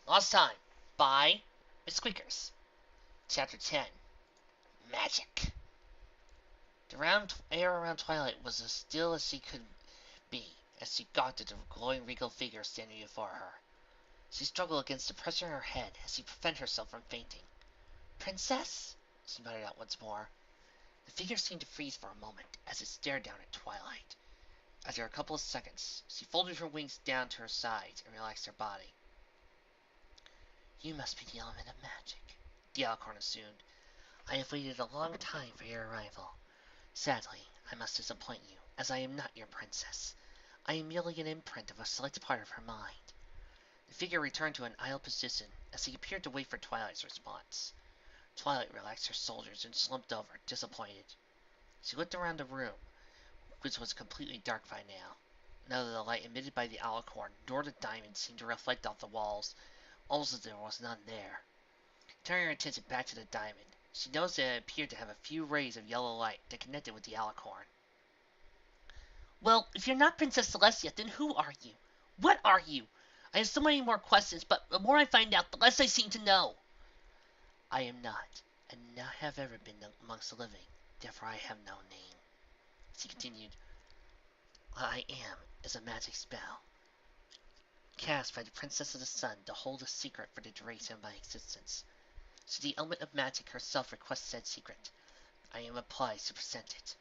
Last time, by Miss Squeakers. Chapter 10 Magic. The air around Twilight was as still as she could be as she gawked at the glowing regal figure standing before her. She struggled against the pressure in her head as she prevented herself from fainting. Princess? She muttered out once more. The figure seemed to freeze for a moment as it stared down at Twilight. After a couple of seconds, she folded her wings down to her sides and relaxed her body. You must be the element of magic, the Alicorn assumed. I have waited a long time for your arrival. Sadly, I must disappoint you, as I am not your princess. I am merely an imprint of a select part of her mind. The figure returned to an idle position as he appeared to wait for Twilight's response. Twilight relaxed her shoulders and slumped over, disappointed. She looked around the room, which was completely dark by now. Neither the light emitted by the Alicorn nor the diamond seemed to reflect off the walls, almost as there was none there. Turning her attention back to the diamond, she noticed that it appeared to have a few rays of yellow light that connected with the Alicorn. Well, if you're not Princess Celestia, then who are you? What are you? I have so many more questions, but the more I find out, the less I seem to know. I am not, and not have ever been amongst the living, therefore I have no name. She continued, I am is a magic spell, cast by the Princess of the Sun to hold a secret for the duration of my existence. So the element of magic herself requests said secret. I am obliged to present it.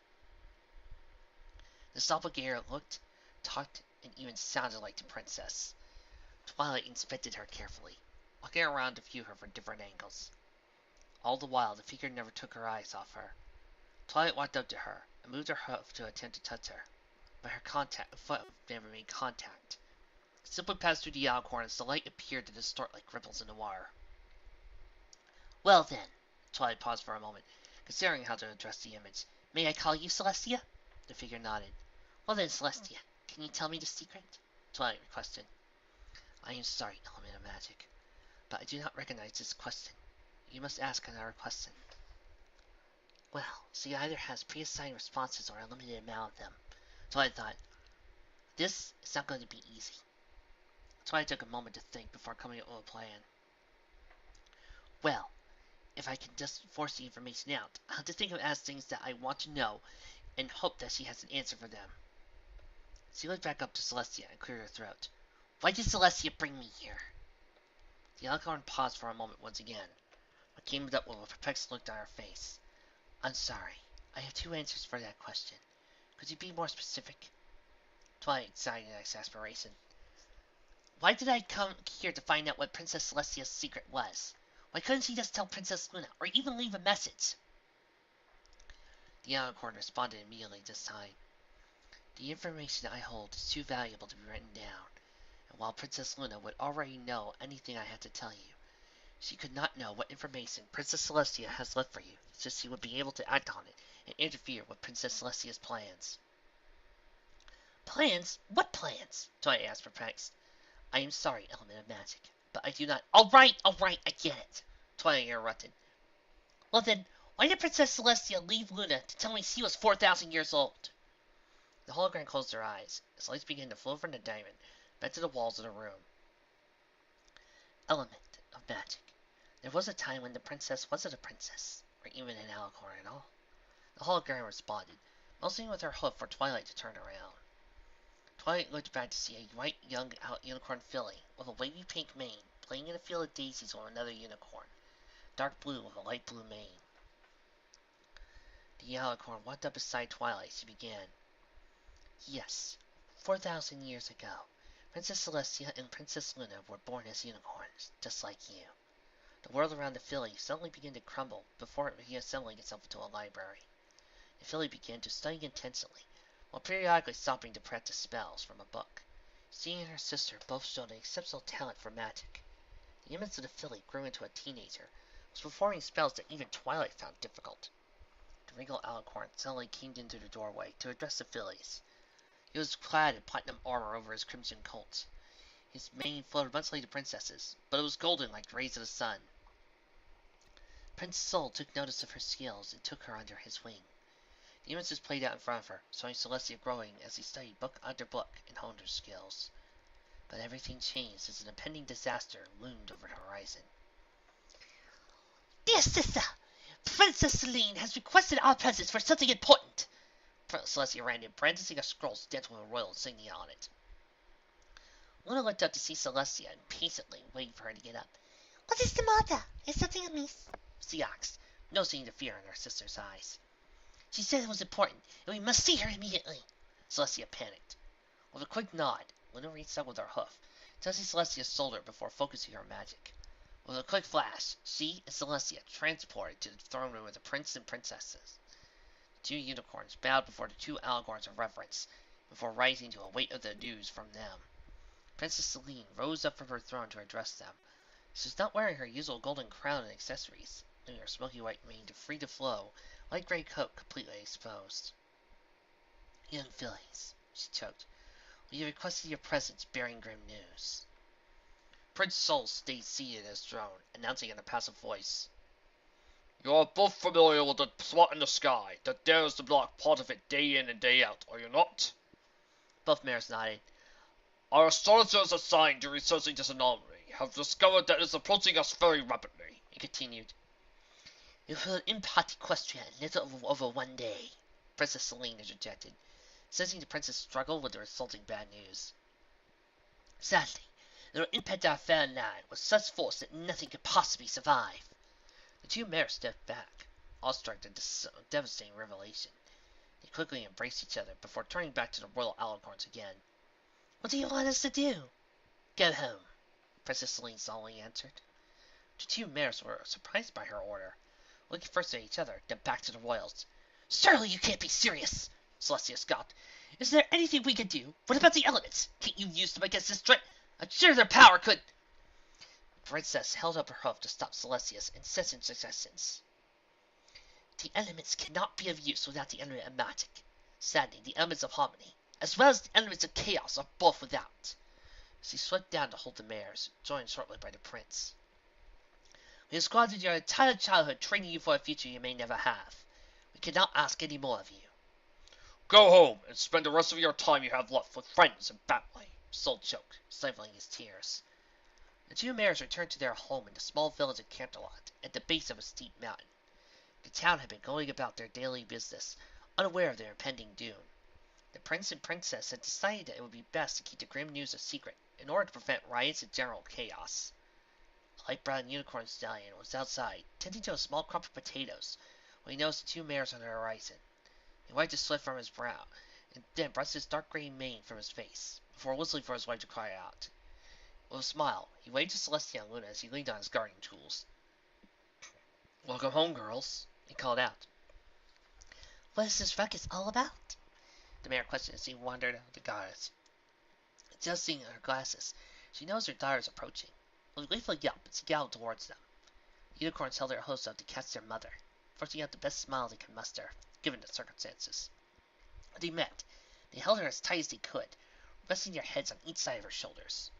The doppelganger looked, talked, and even sounded like the princess. Twilight inspected her carefully, looking around to view her from different angles. All the while, the figure never took her eyes off her. Twilight walked up to her and moved her hoof to attempt to touch her, but her foot never made contact. It simply passed through the Alicorn as the light appeared to distort like ripples in the water. Well then, Twilight paused for a moment, considering how to address the image. May I call you Celestia? The figure nodded. Well then, Celestia, can you tell me the secret? Twilight requested. I am sorry, element of magic, but I do not recognize this question. You must ask another question. Well, she either has pre-assigned responses or a limited amount of them. Twilight thought, this is not going to be easy. Twilight took a moment to think before coming up with a plan. Well, if I can just force the information out, I'll have to think of as things that I want to know and hope that she has an answer for them. She looked back up to Celestia and cleared her throat. Why did Celestia bring me here? The Alicorn paused for a moment once again, but came up with a perplexed look on her face. I'm sorry. I have two answers for that question. Could you be more specific? Twilight sighed in exasperation. Why did I come here to find out what Princess Celestia's secret was? Why couldn't she just tell Princess Luna, or even leave a message? The Alicorn responded immediately this time. The information I hold is too valuable to be written down, and while Princess Luna would already know anything I had to tell you, she could not know what information Princess Celestia has left for you, since she would be able to act on it and interfere with Princess Celestia's plans. Plans? What plans? Twilight asked, perplexed. I am sorry, element of magic, but I do not. Alright, I get it, Twilight interrupted. Well then, why did Princess Celestia leave Luna to tell me she was 4,000 years old? The hologram closed her eyes as lights began to flow from the diamond back to the walls of the room. Element of magic. There was a time when the princess wasn't a princess, or even an Alicorn at all. The hologram responded, motioning with her hoof for Twilight to turn around. Twilight looked back to see a white young unicorn filly with a wavy pink mane playing in a field of daisies with another unicorn, dark blue with a light blue mane. The Alicorn walked up beside Twilight as she began. Yes, 4,000 years ago, Princess Celestia and Princess Luna were born as unicorns, just like you. The world around the filly suddenly began to crumble before it began assembling itself into a library. The filly began to study intensely, while periodically stopping to practice spells from a book. She and her sister both showed an exceptional talent for magic. The image of the filly grew into a teenager, was performing spells that even Twilight found difficult. The regal Alicorn suddenly came into the doorway to address the fillies. He was clad in platinum armor over his crimson coat. His mane flowed much like the princess's, but it was golden like the rays of the sun. Prince Sol took notice of her skills and took her under his wing. The images played out in front of her, showing Celestia growing as he studied book after book and honed her skills. But everything changed as an impending disaster loomed over the horizon. Dear sister, Princess Celine has requested our presence for something important. Celestia ran in, brandishing a scroll stamped with a royal insignia on it. Luna looked up to see Celestia impatiently, waiting for her to get up. What is the matter? Is something amiss? She asked, noticing the fear in her sister's eyes. She said it was important, and we must see her immediately. Celestia panicked. With a quick nod, Luna reached out with her hoof, touching Celestia's shoulder before focusing her magic. With a quick flash, she and Celestia transported to the throne room of the prince and princesses. The two unicorns bowed before the two Algorns of reverence, before rising to await the news from them. Princess Celine rose up from her throne to address them. She was not wearing her usual golden crown and accessories, leaving her smoky white mane free to flow, light gray coat completely exposed. Young fillies, she choked, we have requested your presence bearing grim news. Prince Sol stayed seated in his throne, announcing in a passive voice. You are both familiar with the spot in the sky that dares to block part of it day in and day out, are you not? Both mayors nodded. Our astrologers assigned to researching this anomaly have discovered that it is approaching us very rapidly, he continued. You will an impart question in little over 1 day, Princess Celine interjected, sensing the princess struggle with the resulting bad news. Sadly, they will impact our fair land with such force that nothing could possibly survive. The two mayors stepped back, awestruck at this devastating revelation. They quickly embraced each other before turning back to the royal Algorns again. What do you want us to do? Go home, Princess Celine solemnly answered. The two mayors were surprised by her order, looking first at each other, then back to the royals. Surely you can't be serious, Celestia scoffed. Is there anything we can do? What about the elements? Can't you use them against this threat? I'm sure their power could... The princess held up her hoof to stop Celestia's incessant suggestions. The elements cannot be of use without the element of magic. Sadly, the elements of harmony, as well as the elements of chaos, are both without. She swept down to hold the mayors, joined shortly by the prince. We have squandered your entire childhood training you for a future you may never have. We cannot ask any more of you. Go home and spend the rest of your time you have left with friends and family, Sol choked, stifling his tears. The two mayors returned to their home in the small village of Canterlot, at the base of a steep mountain. The town had been going about their daily business, unaware of their impending doom. The prince and princess had decided that it would be best to keep the grim news a secret, in order to prevent riots and general chaos. A light brown unicorn stallion was outside, tending to a small crop of potatoes, when he noticed the two mayors on the horizon. He wiped the sweat from his brow, and then brushed his dark gray mane from his face, before whistling for his wife to cry out. With a smile, he waved to Celestia and Luna as he leaned on his gardening tools. Welcome home, girls, he called out. What is this ruckus all about? The mayor questioned as he wandered out the goddess. Adjusting her glasses, she noticed her daughter is approaching. With a gleeful yelp, she galloped towards them. The unicorns held their hosts up to catch their mother, forcing out the best smile they could muster, given the circumstances. When they met, they held her as tight as they could, resting their heads on each side of her shoulders.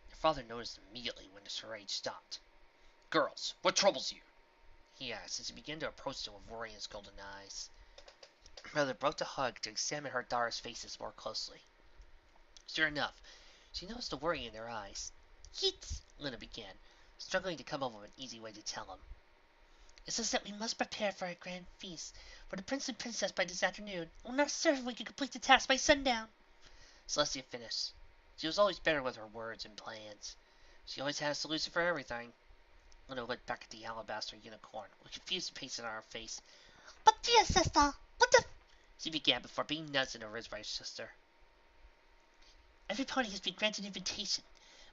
Their father noticed immediately when the charade stopped. Girls, what troubles you? He asked as he began to approach them with worry in his golden eyes. Mother broke the hug to examine her daughter's faces more closely. Sure enough, she noticed the worry in their eyes. Yeet, Luna began, struggling to come up with an easy way to tell him. It says that we must prepare for a grand feast for the prince and princess by this afternoon. We're not certain we can complete the task by sundown. Celestia finished. She was always better with her words and plans. She always had a solution for everything. Luna looked back at the alabaster unicorn, with confused pace on her face. But dear sister, what the... She began before being nudged in the ribs by her sister. Every pony has been granted an invitation,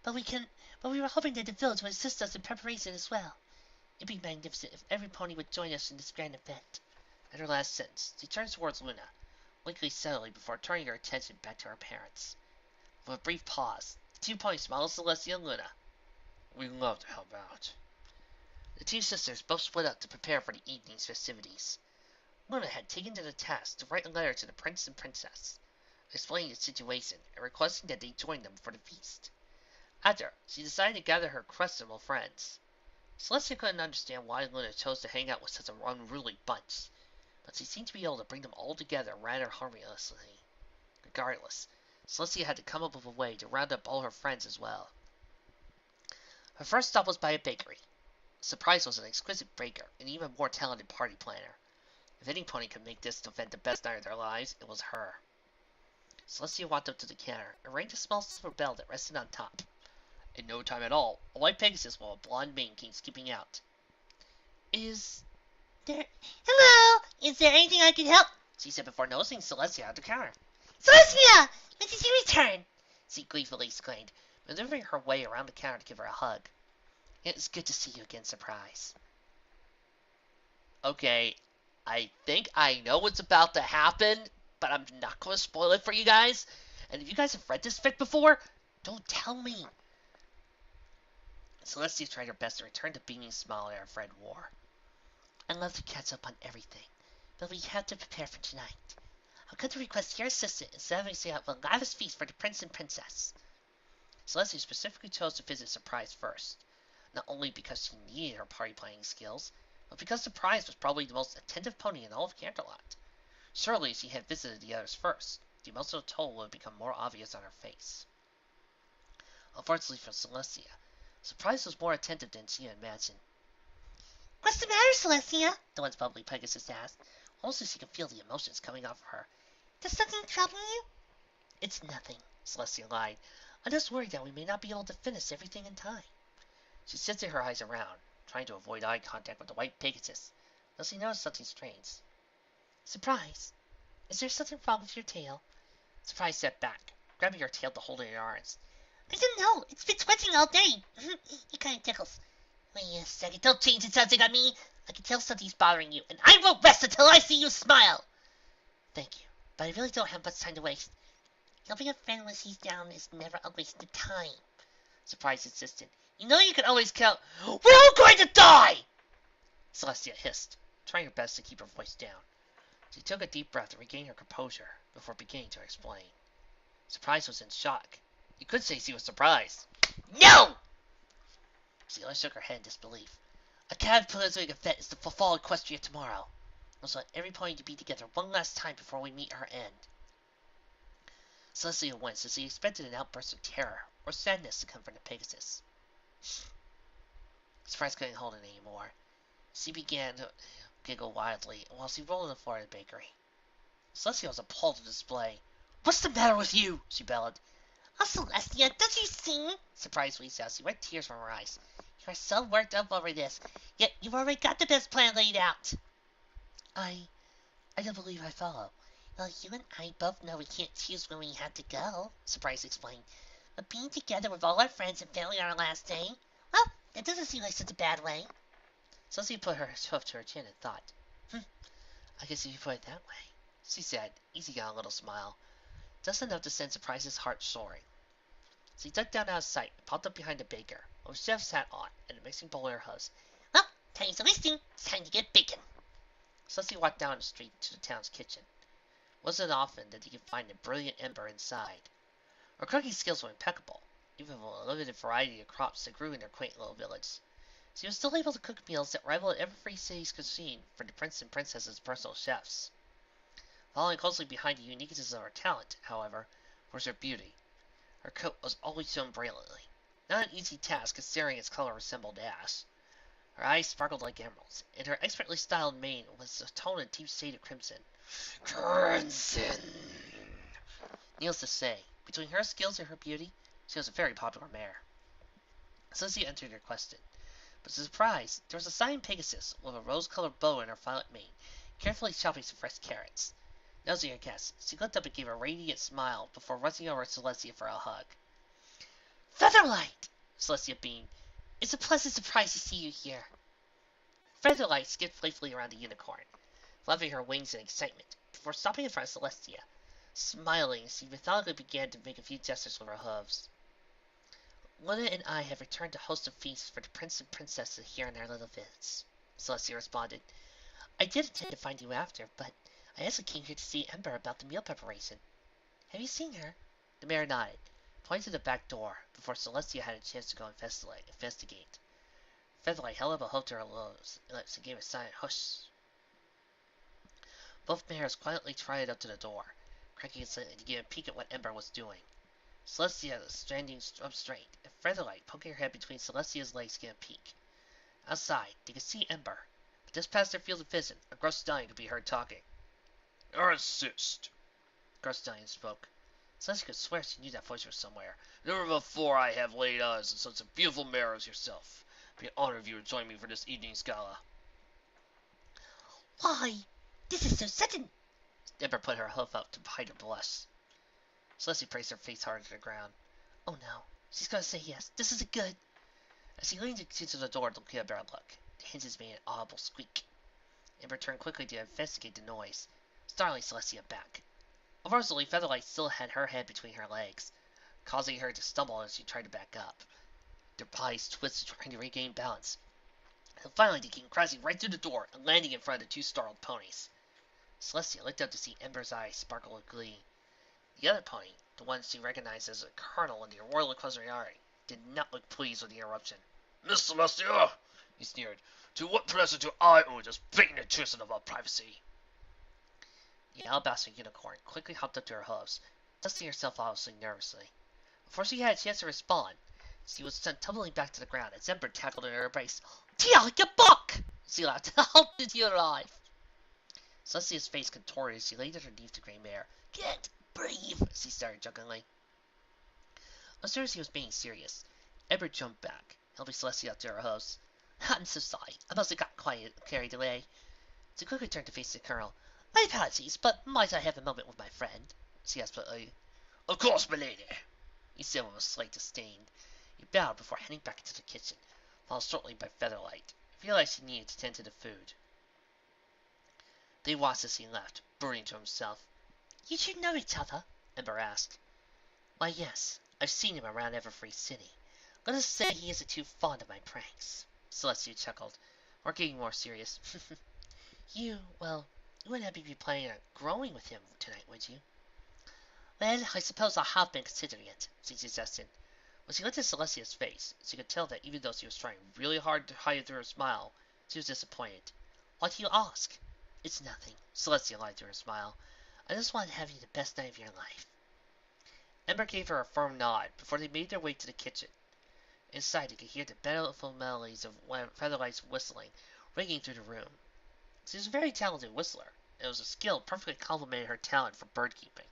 but we were hoping that the village would assist us in preparation as well. It'd be magnificent if every pony would join us in this grand event. At her last sentence, she turned towards Luna, blinking steadily before turning her attention back to her parents. With a brief pause, the two ponies smiled at Celestia and Luna. We'd love to help out. The two sisters both split up to prepare for the evening's festivities. Luna had taken to the task to write a letter to the prince and princess, explaining the situation and requesting that they join them for the feast. After, she decided to gather her questionable friends. Celestia couldn't understand why Luna chose to hang out with such an unruly bunch, but she seemed to be able to bring them all together rather harmoniously. Regardless, Celestia had to come up with a way to round up all her friends as well. Her first stop was by a bakery. Surprise was an exquisite baker, an even more talented party planner. If any pony could make this event the best night of their lives, it was her. Celestia walked up to the counter and rang the small silver bell that rested on top. In no time at all, a white Pegasus with a blonde mane came skipping out. Is there... Hello! Is there anything I can help? She said before noticing Celestia at the counter. Celestia! When did you return? She gleefully exclaimed, maneuvering her way around the counter to give her a hug. It's good to see you again, Surprise. Okay, I think I know what's about to happen, but I'm not going to spoil it for you guys. And if you guys have read this fic before, don't tell me. Celestia tried her best to return the beaming smile that her friend wore. I'd love to catch up on everything, but we have to prepare for tonight. I'll come to request your assistance instead of setting up a lavish feast for the prince and princess. Celestia specifically chose to visit Surprise first, not only because she needed her party planning skills, but because Surprise was probably the most attentive pony in all of Canterlot. Surely, if she had visited the others first, the emotional toll would become more obvious on her face. Unfortunately for Celestia, Surprise was more attentive than she had imagined. What's the matter, Celestia? The once bubbly Pegasus asked, almost as she could feel the emotions coming off of her. Does something trouble you? It's nothing, Celestia lied. I'm just worried that we may not be able to finish everything in time. She shifted her eyes around, trying to avoid eye contact with the white Pegasus, though she noticed something strange. Surprise! Is there something wrong with your tail? Surprise stepped back, grabbing her tail to hold it in her arms. I don't know. It's been twitching all day. It kind of tickles. Wait a second. Don't change it something on me. I can tell something's bothering you, and I won't rest until I see you smile. Thank you, but I really don't have much time to waste. Helping a friend when she's down is never a waste of time. Surprise insisted. You know you can always count. We're all going to die! Celestia hissed, trying her best to keep her voice down. She took a deep breath to regain her composure before beginning to explain. Surprise was in shock. You could say she was surprised. No! She only shook her head in disbelief. A cataclysmic event is to fulfill Equestria tomorrow. I want every pony to be together one last time before we meet her end. Celestia winced as she expected an outburst of terror or sadness to come from the Pegasus. Surprise couldn't hold it anymore. She began to giggle wildly while she rolled on the floor of the bakery. Celestia was appalled at the display. What's the matter with you? She bellowed. Oh, Celestia, don't you see? Surprise wheezed out. She wiped tears from her eyes. You are so worked up over this, yet you've already got the best plan laid out. I don't believe I follow. Well, you and I both know we can't choose when we have to go, Surprise explained. But being together with all our friends and family on our last day, well, that doesn't seem like such a bad way. Celestia put her hoof to her chin and thought, I guess if you put it that way, she said, easing on a little smile. Just enough to send Surprise's heart soaring. She ducked down out of sight and popped up behind the baker, with a chef's hat on and a mixing bowl in her hooves. Well, time's wasting. It's time to get bacon. Celestia walked down the street to the town's kitchen. It wasn't often that you could find a brilliant ember inside. Her cooking skills were impeccable, even with a limited variety of crops that grew in their quaint little village. She was still able to cook meals that rivaled every city's cuisine for the prince and princess's personal chefs. Following closely behind the uniqueness of her talent, however, was her beauty. Her coat was always shone brilliantly, not an easy task considering its color resembled ash. Her eyes sparkled like emeralds, and her expertly styled mane was a tone of deep shade of crimson. Crimson! Needless to say, between her skills and her beauty, she was a very popular mare. Celestia entered her question, but to surprise, there was a Cyan Pegasus with a rose-colored bow in her violet mane, carefully chopping some fresh carrots. Nosing her guest, she looked up and gave a radiant smile before rushing over to Celestia for a hug. Featherlight! Celestia beamed. It's a pleasant surprise to see you here. Featherlight skipped playfully around the unicorn, flapping her wings in excitement, before stopping in front of Celestia. Smiling, she methodically began to make a few gestures with her hooves. Luna and I have returned to host a feast for the prince and princess here in our little village, Celestia responded. I did intend to find you after, but I also came here to see Ember about the meal preparation. Have you seen her? The mare nodded, pointing to the back door, before Celestia had a chance to go investigate. Featherlight held up a hoof to her lips and gave a silent hush. Both mares quietly trotted up to the door, cracking slightly to get a peek at what Ember was doing. Celestia was standing up straight, and Featherlight, poking her head between Celestia's legs, to get a peek. Outside, they could see Ember, but just past their field of vision, a gross stallion could be heard talking. I insist. Gross stallion spoke. Celestia could swear she knew that voice from somewhere. Never before I have laid eyes on such a beautiful mare as yourself. It'd be an honor if you would join me for this evening's gala. Why, this is so sudden. Ember put her hoof up to hide her blush. Celestia pressed her face hard to the ground. Oh no, she's gonna say yes. This isn't good. As he leaned to the door to give Ember a look, the hinges made an audible squeak. Ember turned quickly to investigate the noise, startling Celestia back. Unfortunately, Featherlight still had her head between her legs, causing her to stumble as she tried to back up. Their bodies twisted, trying to regain balance. And finally, they came crashing right through the door and landing in front of the two startled ponies. Celestia looked up to see Ember's eyes sparkle with glee. The other pony, the one she recognized as a colonel in the Royal Equestriari, did not look pleased with the interruption. Miss Celestia, he sneered, to what pleasure do I owe this blatant intrusion of our privacy? The alabaster unicorn quickly hopped up to her hooves, dusting herself obviously nervously. Before she had a chance to respond, she was sent tumbling back to the ground as Ember tackled her in her embrace. Tia, you buck! She laughed. How did you arrive? Celestia's face contorted as she laid underneath the gray mare. Can't breathe, she started jokingly. Unsure as he was being serious, Ember jumped back, helping Celestia up to her hooves. I'm so sorry. I must have got carried away. She quickly turned to face the colonel. My apologies, but might I have a moment with my friend? She asked politely. Of course, milady, he said with a slight disdain. He bowed before heading back into the kitchen, followed shortly by Featherlight. He realized he needed to tend to the food. They watched as he left, brooding to himself. You two know each other? Ember asked. Why, yes. I've seen him around Everfree City. Let us say he isn't too fond of my pranks. Celestia chuckled, or getting more serious. You wouldn't be planning on growing with him tonight, would you? Well, I suppose I have been considering it, she suggested. When she looked at Celestia's face, she could tell that even though she was trying really hard to hide through her smile, she was disappointed. Why do you ask? It's nothing, Celestia lied through her smile. I just want to have you the best night of your life. Ember gave her a firm nod before they made their way to the kitchen. Inside, they could hear the beautiful melodies of Featherlight's whistling ringing through the room. She was a very talented whistler, and it was a skill perfectly complemented her talent for bird-keeping.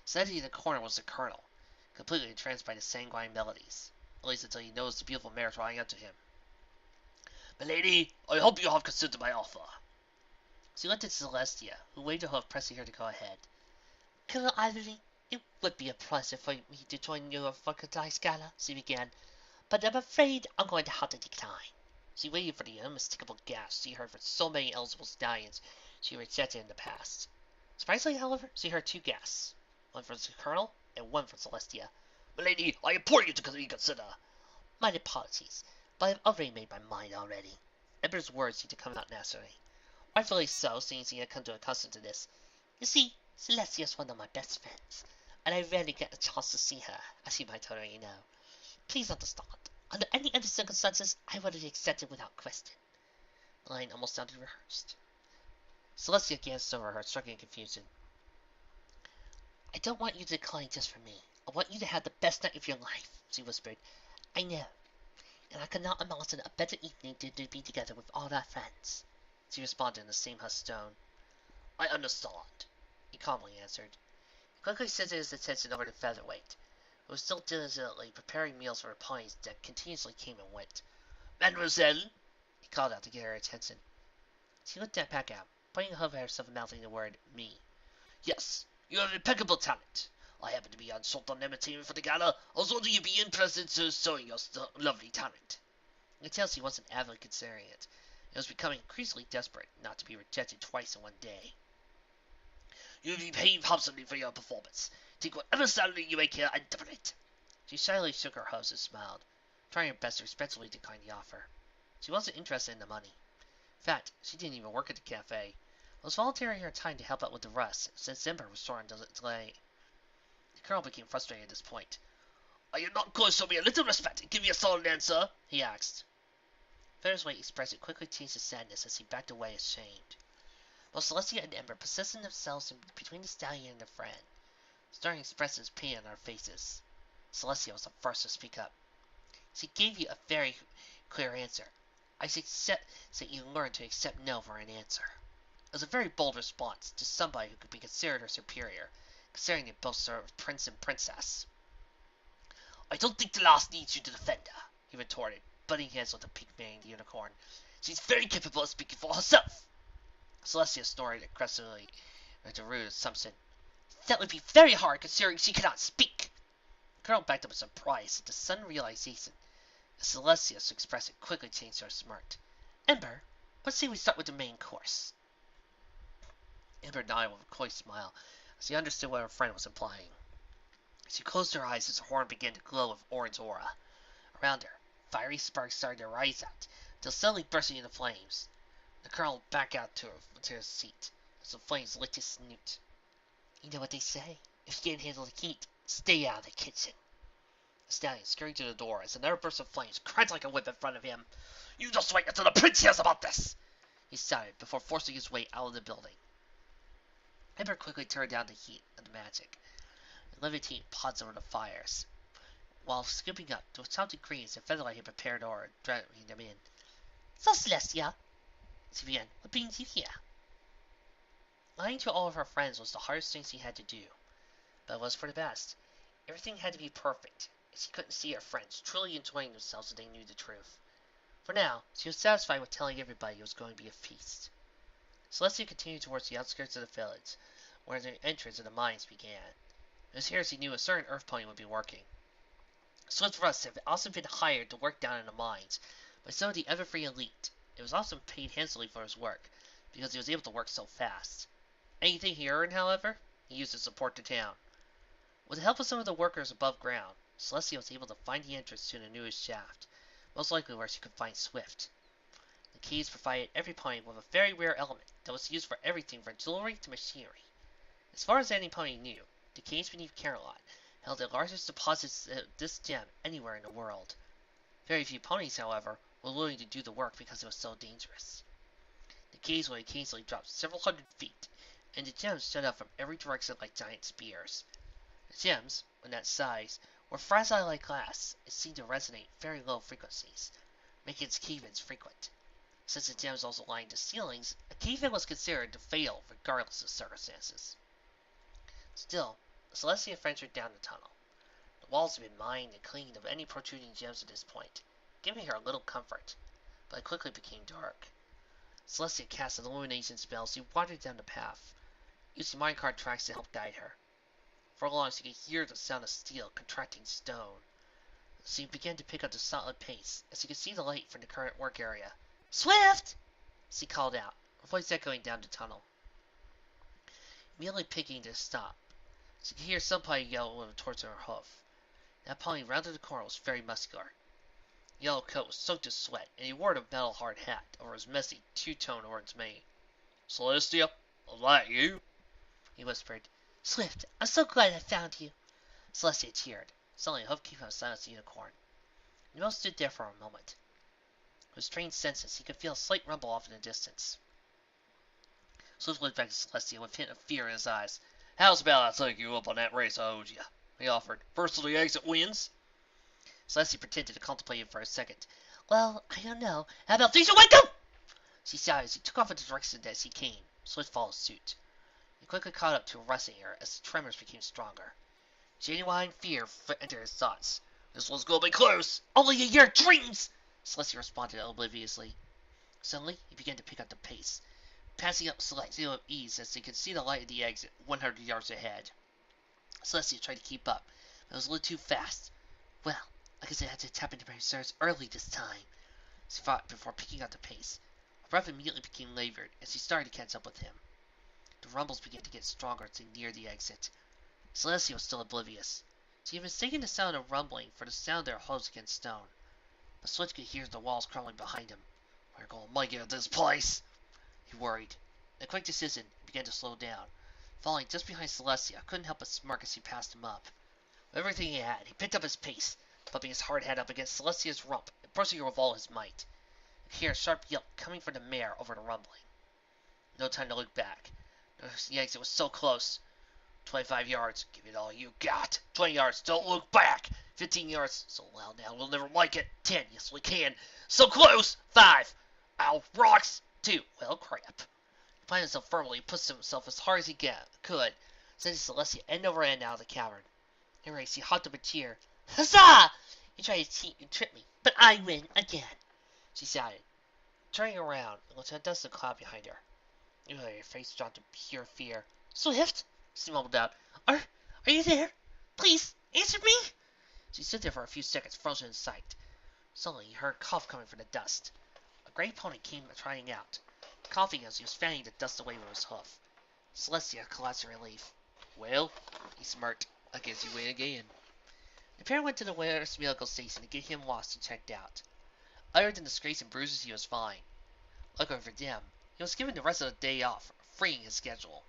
Standing in the corner was the colonel, completely entranced by the sanguine melodies, at least until he noticed the beautiful mare drawing up to him. Milady, I hope you have considered my offer. She looked at Celestia, who waved her hoof, pressing her to go ahead. Colonel Ivory, it would be a pleasure for me to join you for tonight's gala, she began, but I'm afraid I'm going to have to decline. She waited for the unmistakable gasp she heard from so many eligible stallions she rejected in the past. Surprisingly, however, she heard two gasps, one from the colonel and one from Celestia. Milady, I implore you to reconsider. My apologies, but I've already made my mind already. Ember's words seemed to come out naturally. Rightfully so, seeing she had come to accustomed to this. You see, Celestia's one of my best friends, and I rarely get a chance to see her, as you might already know. Please understand. Under any other circumstances, I would have accepted without question. The line almost sounded rehearsed. Celestia glanced over her, struggling in confusion. I don't want you to decline just for me. I want you to have the best night of your life, she whispered. I know, and I cannot imagine a better evening to be together with all our friends. She responded in the same hushed tone. I understand, he calmly answered. He quickly shifted his attention over to Featherweight, who was still diligently preparing meals for the ponies that continuously came and went. Mademoiselle, he called out to get her attention. She looked back out, pointing over herself and mouthing the word, me. Yes, you have impeccable talent. I happen to be on short on entertainment for the gala. I was wondering you'd be interested in showing your lovely talent. I could tell she wasn't avidly considering it, and was becoming increasingly desperate not to be rejected twice in one day. You'll be paid handsomely for your performance. Take whatever salary you make here and double it. She shyly shook her hooves and smiled, trying her best to respectfully decline the offer. She wasn't interested in the money. In fact, she didn't even work at the cafe, but was volunteering her time to help out with the rest, since Ember was sore on delay. The colonel became frustrated at this point. Are you not going to show me a little respect and give me a solid answer? He asked. Featherweight expressed a quickly changed to sadness as he backed away ashamed. Both Celestia and Ember positioned themselves between the stallion and their friend, starting to express his pain on their faces. Celestia was the first to speak up. She gave you a very clear answer. I suggest that you learn to accept no for an answer. It was a very bold response to somebody who could be considered her superior, considering they both served prince and princess. I don't think the lass needs you to defend her, he retorted, butting heads with the pink-maned unicorn. She's very capable of speaking for herself. Celestia snorted aggressively with a rude assumption. That would be very hard, considering she cannot speak. The colonel backed up with surprise at the sudden realization. As Celestia's expression quickly changed to a smirk. Ember, let's say we start with the main course. Ember nodded with a coy smile, as she understood what her friend was implying. She closed her eyes as her horn began to glow with orange aura. Around her, fiery sparks started to rise out, until suddenly bursting into flames. The colonel backed out to his seat, as the flames licked his snoot. You know what they say. If you can't handle the heat, stay out of the kitchen. The stallion scurried to the door as another burst of flames cracked like a whip in front of him. You just wait until the prince hears about this, he shouted before forcing his way out of the building. Ember quickly turned down the heat of the magic and levitated pods over the fires, while scooping up the salted greens and featherlight had prepared or dragging them in. So, Celestia, she began, what brings you here? Lying to all of her friends was the hardest thing she had to do, but it was for the best. Everything had to be perfect, and she couldn't see her friends truly enjoying themselves if they knew the truth. For now, she was satisfied with telling everybody it was going to be a feast. Celestia continued towards the outskirts of the village, where the entrance of the mines began. It was here she knew a certain earth pony would be working. Swift Russ had also been hired to work down in the mines by some of the Everfree elite. It was also paid handsomely for his work, because he was able to work so fast. Anything he earned, however, he used to support the town. With the help of some of the workers above ground, Celestia was able to find the entrance to the newest shaft, most likely where she could find Swift. The keys provided every pony with a very rare element that was used for everything from jewelry to machinery. As far as any pony knew, the caves beneath Carolot held the largest deposits of this gem anywhere in the world. Very few ponies, however, were willing to do the work because it was so dangerous. The caves would occasionally drop several hundred feet, and the gems stood out from every direction like giant spears. The gems, when that size, were fragile like glass and seemed to resonate at very low frequencies, making its cave-ins frequent. Since the gems also lined the ceilings, a cave-in was considered to fail regardless of circumstances. Still, Celestia ventured down the tunnel. The walls had been mined and cleaned of any protruding gems at this point, giving her a little comfort, but it quickly became dark. Celestia cast an illumination spell as she wandered down the path, using minecart tracks to help guide her. For long she could hear the sound of steel contracting stone. She began to pick up the solid pace as she could see the light from the current work area. Swift! She called out, her voice echoing down the tunnel. Immediately picking to stop, she could hear somebody yell towards her hoof. That pony rounded the corner was very muscular. The yellow coat was soaked with sweat, and he wore a metal hard hat over his messy, two-tone orange mane. Celestia, is that you? He whispered. Swift, I'm so glad I found you. Celestia cheered. Suddenly, a hoof came out silenced the unicorn. Nemo stood there for a moment. With strained senses, he could feel a slight rumble off in the distance. Swift looked back at Celestia with a hint of fear in his eyes. How's about I take you up on that race I owed you? He offered. First to the exit wins. Celestia pretended to contemplate him for a second. Well, I don't know. How about these? Wake up! She sighed as he took off in the direction as he came. Swift followed suit. He quickly caught up to arresting her as the tremors became stronger. Genuine fear entered his thoughts. This one's gonna be close. Only in your dreams! Celestia responded obliviously. Suddenly, he began to pick up the pace, passing up Celestia with ease as they could see the light of the exit 100 yards ahead. Celestia tried to keep up, but it was a little too fast. Well, I guess I had to tap into my reserves early this time. She thought before picking up the pace. Her breath immediately became labored as she started to catch up with him. The rumbles began to get stronger as they neared the exit. Celestia was still oblivious. She had mistaken the sound of rumbling for the sound of their hooves against stone. But Swift could hear the walls crumbling behind him. We're gonna make it at this place, he worried. In a quick decision, he began to slow down. Falling just behind Celestia, couldn't help but smirk as he passed him up. With everything he had, he picked up his pace, bumping his hard head up against Celestia's rump and pushing her with all his might. He could hear a sharp yelp coming from the mare over the rumbling. No time to look back. The exit was so close. 25 yards. Give it all you got. 20 yards. Don't look back. 15 yards. So loud now. We'll never like it. 10. Yes, we can. So close. 5. Ow, rocks. 2. Well, crap. He planted himself firmly. He pushed himself as hard as he could. Sending Celestia end over end out of the cavern. In race, he hopped up a cheer. Huzzah! You tried to trip me, but I win again, she shouted. Turning around, and looked at a dusty cloud behind her. Her face dropped in pure fear. Swift, she mumbled out. Are you there? Please, answer me! She stood there for a few seconds, frozen in sight. Suddenly, he heard a cough coming from the dust. A gray pony came trotting out, coughing as he was fanning the dust away with his hoof. Celestia collapsed in relief. Well, he smirked. I guess you win again. The pair went to the nearest medical station to get him washed and checked out. Other than the scrapes and bruises, he was fine. Luckily for them, he was given the rest of the day off, freeing his schedule.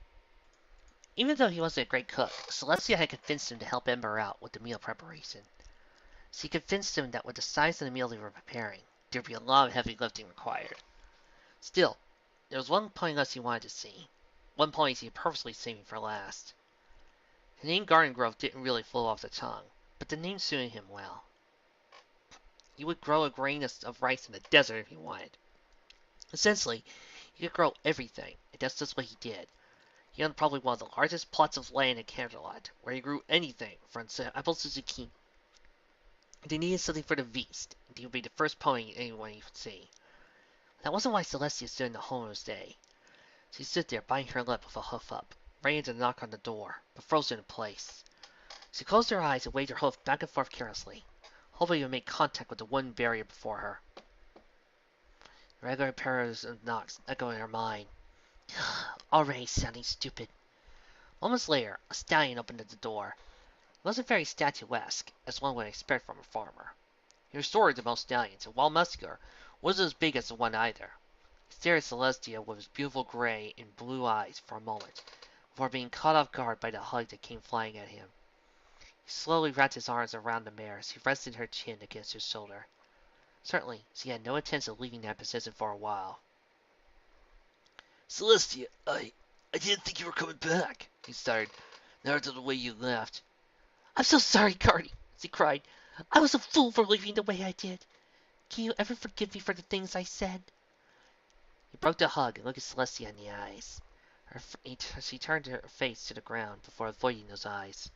Even though he wasn't a great cook, Celestia had convinced him to help Ember out with the meal preparation. She convinced him that with the size of the meal they were preparing, there'd be a lot of heavy lifting required. Still, there was one point less he wanted to see. One point he had purposely saving for last. The name Garden Grove didn't really flow off the tongue, but the name suited him well. He would grow a grain of rice in the desert if he wanted. Essentially, he could grow everything, and that's just what he did. He owned probably one of the largest plots of land in Canterlot, where he grew anything from apples to zucchini. If they needed something for the feast, he would be the first pony anyone he would see. That wasn't why Celestia stood in the homeless day. She stood there, biting her lip with a hoof up, ready to knock on the door, but frozen in place. She closed her eyes and waved her hoof back and forth carelessly, hoping it would make contact with the wooden barrier before her. The regular pairs of knocks echoed in her mind. Already sounding stupid. Moments later, a stallion opened at the door. It wasn't very statuesque, as one would expect from a farmer. He was shorter than most stallions, and while muscular, wasn't as big as the one either. He stared at Celestia with his beautiful gray and blue eyes for a moment, before being caught off guard by the hug that came flying at him. He slowly wrapped his arms around the mare as he rested her chin against his shoulder. Certainly, she had no intention of leaving that position for a while. Celestia, I didn't think you were coming back, he stuttered. Not after the way you left. I'm so sorry, Cardi, she cried. I was a fool for leaving the way I did. Can you ever forgive me for the things I said? He broke the hug and looked at Celestia in the eyes. She turned her face to the ground before avoiding those eyes.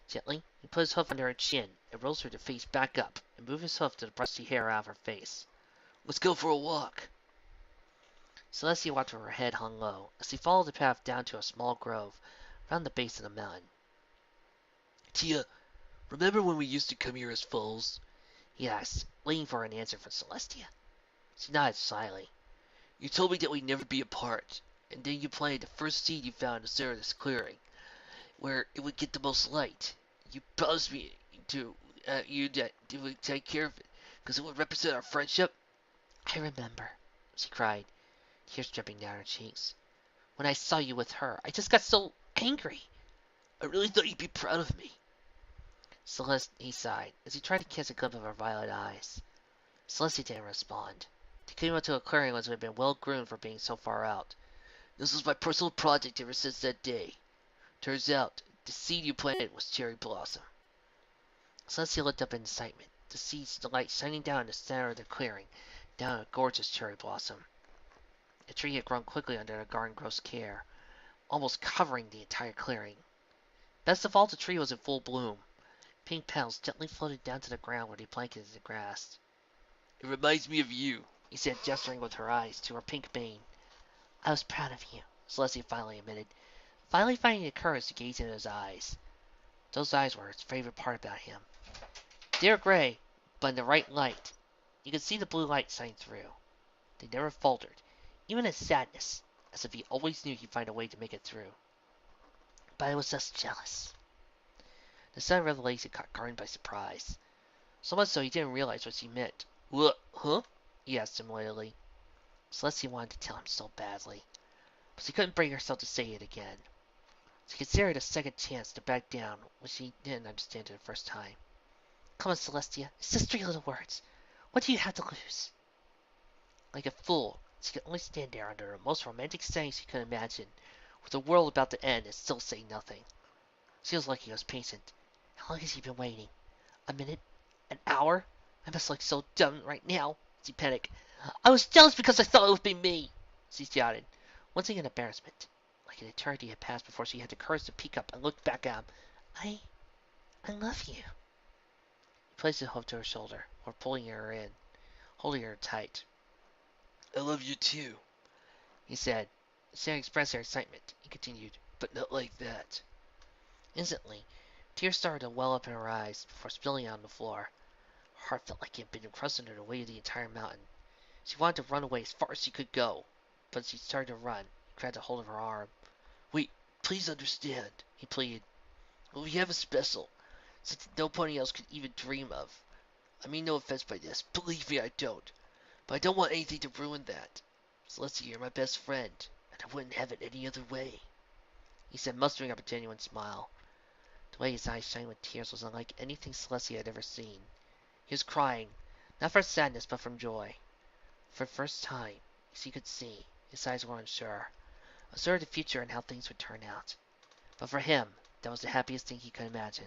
Gently, he put his hoof under her chin and rose her to face back up and moved his hoof to the brushy hair out of her face. Let's go for a walk. Celestia watched where her head hung low as he followed the path down to a small grove around the base of the mountain. Tia, remember when we used to come here as foals? He asked, waiting for an answer from Celestia. She nodded slyly. You told me that we'd never be apart, and then you planted the first seed you found in the center of this clearing, where it would get the most light. You promised me to you that you would take care of it, because it would represent our friendship. I remember, she cried, tears dripping down her cheeks. When I saw you with her, I just got so angry. I really thought you'd be proud of me. Celeste, he sighed, as he tried to catch a glimpse of her violet eyes. Celestia didn't respond. They came up to a clearing which had been well groomed for being so far out. This was my personal project ever since that day. Turns out, the seed you planted was cherry blossom. Celestia looked up in excitement to see the light shining down in the center of the clearing, down a gorgeous cherry blossom. The tree had grown quickly under the Garden Grove's care, almost covering the entire clearing. Best of all, the tree was in full bloom. Pink petals gently floated down to the ground where they blanketed the grass. It reminds me of you, he said, gesturing with her eyes to her pink mane. I was proud of you, Celestia finally admitted, finally finding the courage to gaze into his eyes. Those eyes were his favorite part about him. They were gray, but in the right light. You could see the blue light shining through. They never faltered, even in sadness, as if he always knew he'd find a way to make it through. But I was just jealous. The sudden revelation caught Garden by surprise. So much so he didn't realize what she meant. What? Huh? He asked similarly. Celestia wanted to tell him so badly, but she couldn't bring herself to say it again. She considered a second chance to back down when she didn't understand it the first time. Come on, Celestia, it's just 3 little words. What do you have to lose? Like a fool, She could only stand there under the most romantic settings she could imagine, with the world about to end and still say nothing. She was lucky he was patient. How long has he been waiting? A minute? An hour? I must look so dumb right now. She panicked. I was jealous because I thought it would be me, she shouted, wincing in embarrassment. Like an eternity had passed before she had the courage to peek up and look back at him. I love you. He placed his hope to her shoulder, while pulling her in, holding her tight. I love you too, he said. Sam expressed her excitement. He continued, but not like that. Instantly, tears started to well up in her eyes before spilling out on the floor. Her heart felt like it had been crushed under the weight of the entire mountain. She wanted to run away as far as she could go, but as she started to run, he grabbed a hold of her arm. Wait, please understand, he pleaded. We have a special, something no pony else could even dream of. I mean no offense by this, believe me I don't. But I don't want anything to ruin that. Celestia, you're my best friend, and I wouldn't have it any other way, he said, mustering up a genuine smile. The way his eyes shined with tears was unlike anything Celestia had ever seen. He was crying, not from sadness, but from joy. For the first time, as he could see, his eyes were unsure. Unsure of the future and how things would turn out. But for him, that was the happiest thing he could imagine.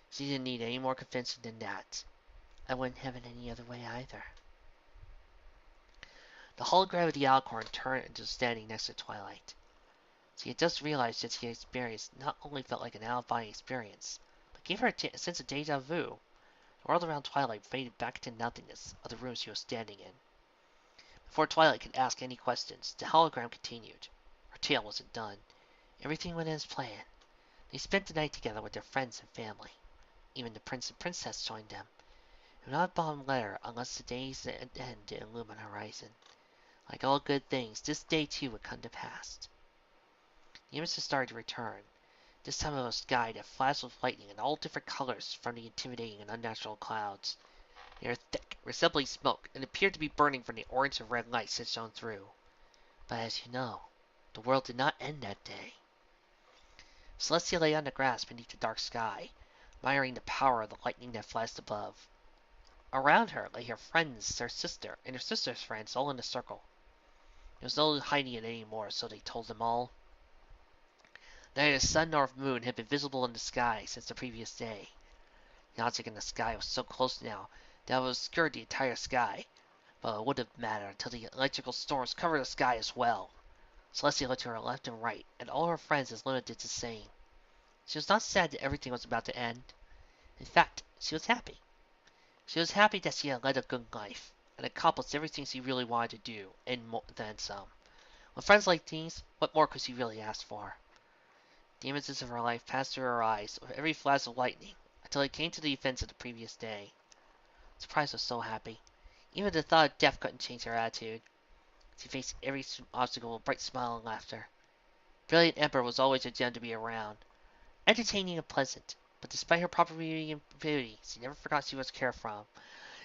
She didn't need any more convincing than that. I wouldn't have it any other way either. The hologram of the Alicorn turned into standing next to Twilight. She had just realized that she had experienced not only felt like an out-of-body experience, but gave her a sense of deja vu. The world around Twilight faded back into nothingness of the room she was standing in. Before Twilight could ask any questions, the hologram continued. Her tale wasn't done. Everything went as planned. They spent the night together with their friends and family. Even the prince and princess joined them. It would not bottom later unless the day's end did illumine the horizon. Like all good things, this day too would come to pass. The images started to return. This time it was a sky that flashed with lightning in all different colors from the intimidating and unnatural clouds. They were thick, resembling smoke, and appeared to be burning from the orange and red lights that shone through. But as you know, the world did not end that day. Celestia lay on the grass beneath the dark sky, admiring the power of the lightning that flashed above. Around her lay her friends, her sister, and her sister's friends, all in a circle. There was no hiding it anymore, so they told them all. Neither the sun nor the moon had been visible in the sky since the previous day. The object in the sky was so close now that it obscured the entire sky, but it wouldn't have mattered until the electrical storms covered the sky as well. Celestia looked to her left and right, and all her friends as Luna did the same. She was not sad that everything was about to end. In fact, she was happy. She was happy that she had led a good life, and accomplished everything she really wanted to do, and more than some. With friends like these, what more could she really ask for? The images of her life passed through her eyes with every flash of lightning, until it came to the events of the previous day. Surprise was so happy. Even the thought of death couldn't change her attitude. She faced every obstacle with a bright smile and laughter. Brilliant Ember was always a gem to be around, entertaining and pleasant, but despite her proper beauty and beauty, she never forgot she was cared from.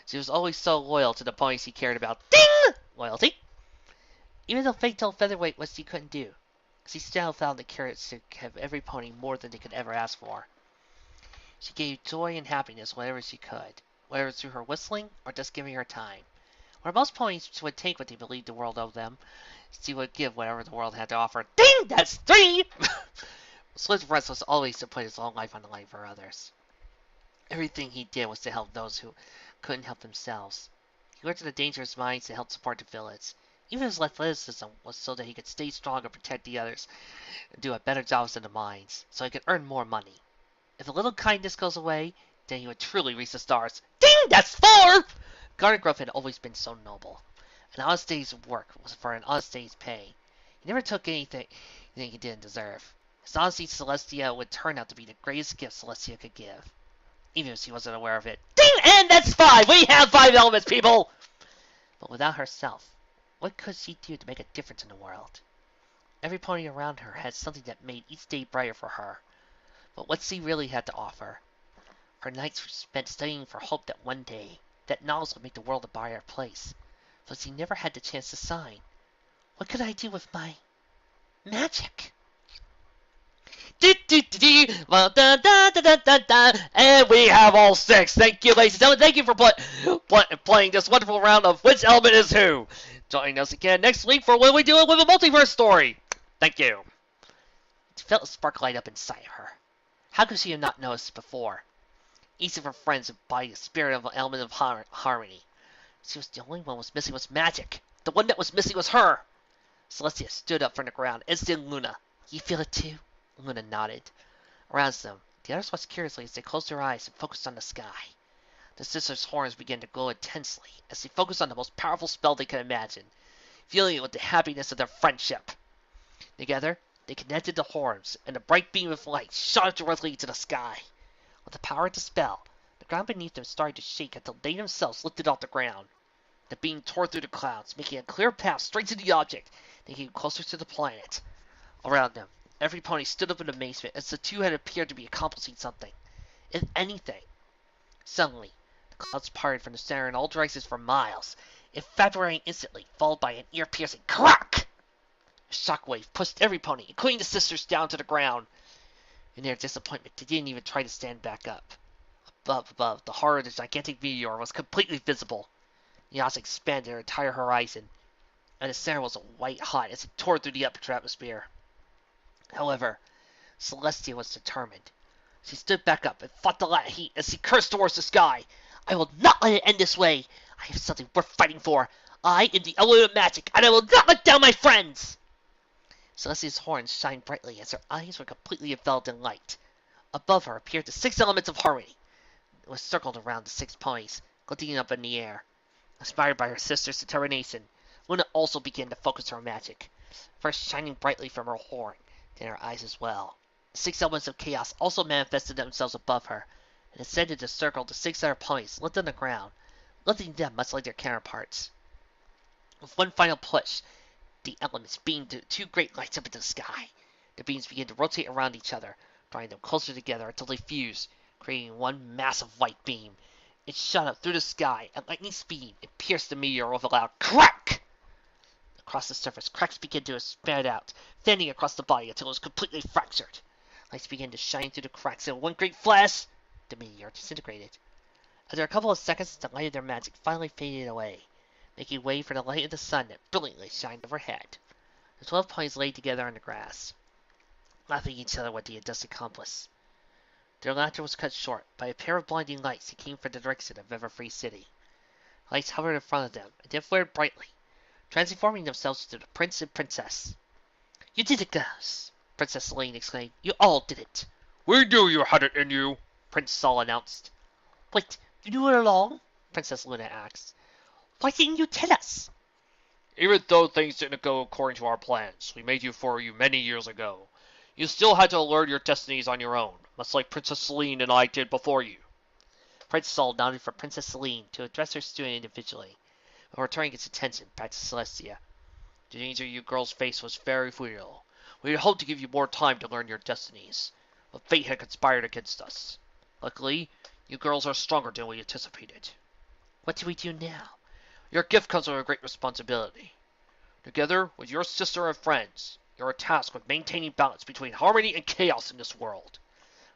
She was always so loyal to the ponies she cared about. Ding! Loyalty! Even though fate told Featherweight what she couldn't do, she still found the courage to give every pony more than they could ever ask for. She gave joy and happiness whenever she could, whether through her whistling or just giving her time. Where most ponies would take what they believed the world owed them, she would give whatever the world had to offer. Ding! That's 3! Swift's Rest was always to put his own life on the line for others. Everything he did was to help those who couldn't help themselves. He worked in the dangerous mines to help support the village. Even his athleticism was so that he could stay strong and protect the others and do a better job in the mines, so he could earn more money. If a little kindness goes away, then he would truly reach the stars. Ding! That's 4! Garnet Grove had always been so noble. An honest day's work was for an honest day's pay. He never took anything he didn't deserve. His honesty to Celestia would turn out to be the greatest gift Celestia could give, even if she wasn't aware of it. Ding! And that's 5! We have 5 elements, people! But without herself, what could she do to make a difference in the world? Every pony around her had something that made each day brighter for her. But what she really had to offer? Her nights were spent studying for hope that one day, that knowledge would make the world a brighter place. But she never had the chance to shine. What could I do with my magic? And we have all 6. Thank you, ladies and gentlemen. Thank you for playing this wonderful round of Which Element is Who. Join us again next week for What Are We Doing with a Multiverse Story. Thank you. She felt a spark light up inside of her. How could she have not noticed before? Each of her friends embodied the spirit of an element of harmony. She was the only one was missing was magic. The one that was missing was her. Celestia stood up from the ground, as did Luna. You feel it too? Luna nodded. Around them, the others watched curiously as they closed their eyes and focused on the sky. The sisters' horns began to glow intensely as they focused on the most powerful spell they could imagine, feeling it with the happiness of their friendship. Together, they connected the horns, and a bright beam of light shot up directly into the sky. With the power of the spell, the ground beneath them started to shake until they themselves lifted off the ground. The beam tore through the clouds, making a clear path straight to the object. They came closer to the planet. Around them, every pony stood up in amazement as the two had appeared to be accomplishing something. If anything. Suddenly, the clouds parted from the center in all directions for miles, evaporating instantly, followed by an ear-piercing crack! A shockwave pushed every pony, including the sisters, down to the ground. In their disappointment, they didn't even try to stand back up. Above, the horror of the gigantic meteor was completely visible. The object expanded their entire horizon, and the center was white hot as it tore through the upper atmosphere. However, Celestia was determined. She stood back up and fought the light heat as she cursed towards the sky. I will not let it end this way. I have something worth fighting for. I am the element of magic, and I will not let down my friends! Celestia's horns shined brightly as her eyes were completely enveloped in light. Above her appeared the 6 elements of harmony. It was circled around the 6 ponies, glinting up in the air. Inspired by her sister's determination, Luna also began to focus her magic, first shining brightly from her horn, then her eyes as well. The 6 elements of chaos also manifested themselves above her, and ascended to circle the 6 other ponies left on the ground, lifting them much like their counterparts. With one final push, the elements beamed the 2 great lights up into the sky. The beams began to rotate around each other, drawing them closer together until they fused, creating one massive white beam. It shot up through the sky at lightning speed and pierced the meteor with a loud crack! Across the surface, cracks began to expand out, fanning across the body until it was completely fractured. Lights began to shine through the cracks, and in one great flash, the meteor disintegrated. After a couple of seconds, the light of their magic finally faded away, making way for the light of the sun that brilliantly shined overhead. The 12 ponies lay together on the grass, laughing at each other what they had just accomplished. Their laughter was cut short by a pair of blinding lights that came from the direction of Everfree City. Lights hovered in front of them, and then flared brightly, transforming themselves into the prince and princess. You did it, girls! Princess Selene exclaimed. You all did it! We knew you had it in you, Prince Saul announced. Wait, you knew it all along? Princess Luna asked. Why didn't you tell us? Even though things didn't go according to our plans, we made you for you many years ago. You still had to learn your destinies on your own, much like Princess Selene and I did before you. Prince Saul nodded for Princess Selene to address her student individually, before turning its attention back to Celestia. The danger you girls faced was very real. We had hoped to give you more time to learn your destinies, but fate had conspired against us. Luckily, you girls are stronger than we anticipated. What do we do now? Your gift comes with a great responsibility. Together with your sister and friends, you are tasked with maintaining balance between harmony and chaos in this world.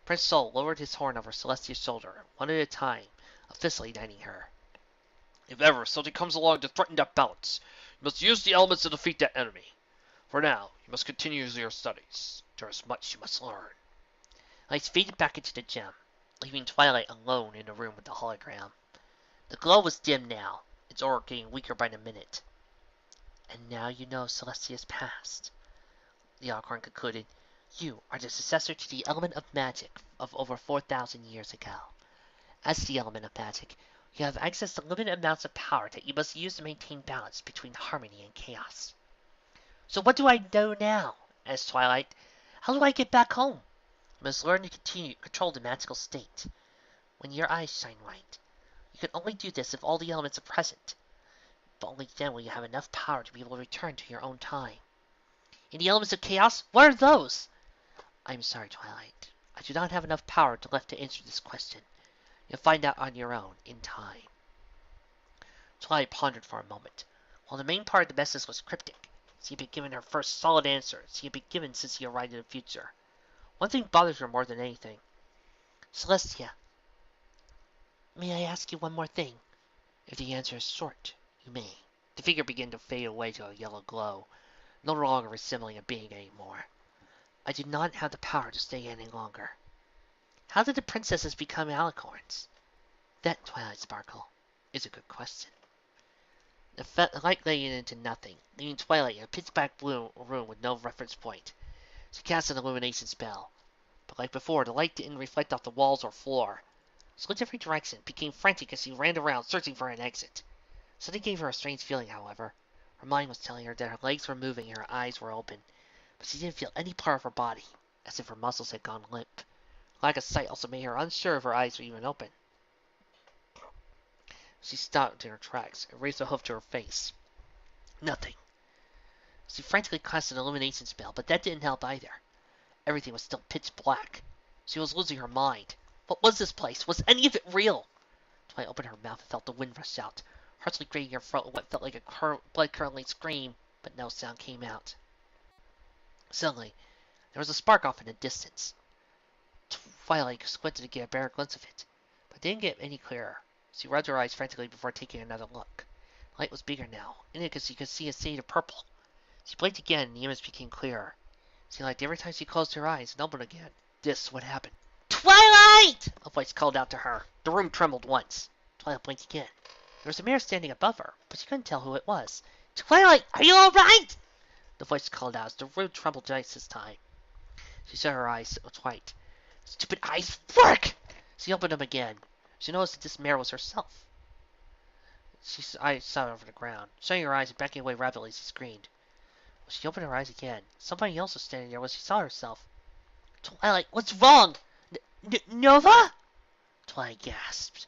Prince Sol lowered his horn over Celestia's shoulder, one at a time, officially knighting her. If ever something comes along to threaten that balance, you must use the elements to defeat that enemy. For now, you must continue your studies. There is much you must learn. Lights faded back into the gem, leaving Twilight alone in the room with the hologram. The glow was dim now, its aura getting weaker by the minute. And now you know Celestia's past. The Alcorn concluded. You are the successor to the element of magic of over 4,000 years ago. As the element of magic, you have access to limited amounts of power that you must use to maintain balance between harmony and chaos. So what do I know now? Asked Twilight. How do I get back home? You must learn to control the magical state. When your eyes shine white, you can only do this if all the elements are present. But only then will you have enough power to be able to return to your own time. And the elements of chaos? What are those? I'm sorry, Twilight. I do not have enough power left to answer this question. You'll find out on your own in time. Twilight pondered for a moment. While the main part of the message was cryptic, she had been given her first solid answer she had been given since she arrived in the future. One thing bothers her more than anything. Celestia, may I ask you one more thing? If the answer is short, you may. The figure began to fade away to a yellow glow, no longer resembling a being anymore. I do not have the power to stay any longer. How did the princesses become alicorns? That, Twilight Sparkle, is a good question. The light lay into nothing, leaving Twilight in a pitch-black blue room with no reference point. She cast an illumination spell, but like before, the light didn't reflect off the walls or floor. She looked every direction, became frantic as she ran around searching for an exit. Something gave her a strange feeling, however. Her mind was telling her that her legs were moving and her eyes were open, but she didn't feel any part of her body, as if her muscles had gone limp. Lack of sight also made her unsure if her eyes were even open. She stopped in her tracks and raised a hoof to her face. Nothing. She frantically cast an illumination spell, but that didn't help either. Everything was still pitch black. She was losing her mind. What was this place? Was any of it real? Twilight opened her mouth and felt the wind rush out, harshly grating her throat with what felt like a blood-curdling scream, but no sound came out. Suddenly, there was a spark off in the distance. Twilight squinted to get a better glimpse of it, but didn't get any clearer. She rubbed her eyes frantically before taking another look. The light was bigger now, in it she could see a shade of purple. She blinked again, and the image became clearer. She liked every time she closed her eyes and opened again. This would happen. Twilight! A voice called out to her. The room trembled once. Twilight blinked again. There was a mirror standing above her, but she couldn't tell who it was. Twilight, are you alright? The voice called out as the room trembled twice this time. She shut her eyes white. Stupid eyes, work! She opened them again. She noticed that this mirror was herself. She eyes saw over the ground. Shutting her eyes and backing away rapidly, she screamed. When she opened her eyes again, somebody else was standing there when she saw herself. Twilight, what's wrong? Nova? Twilight gasped.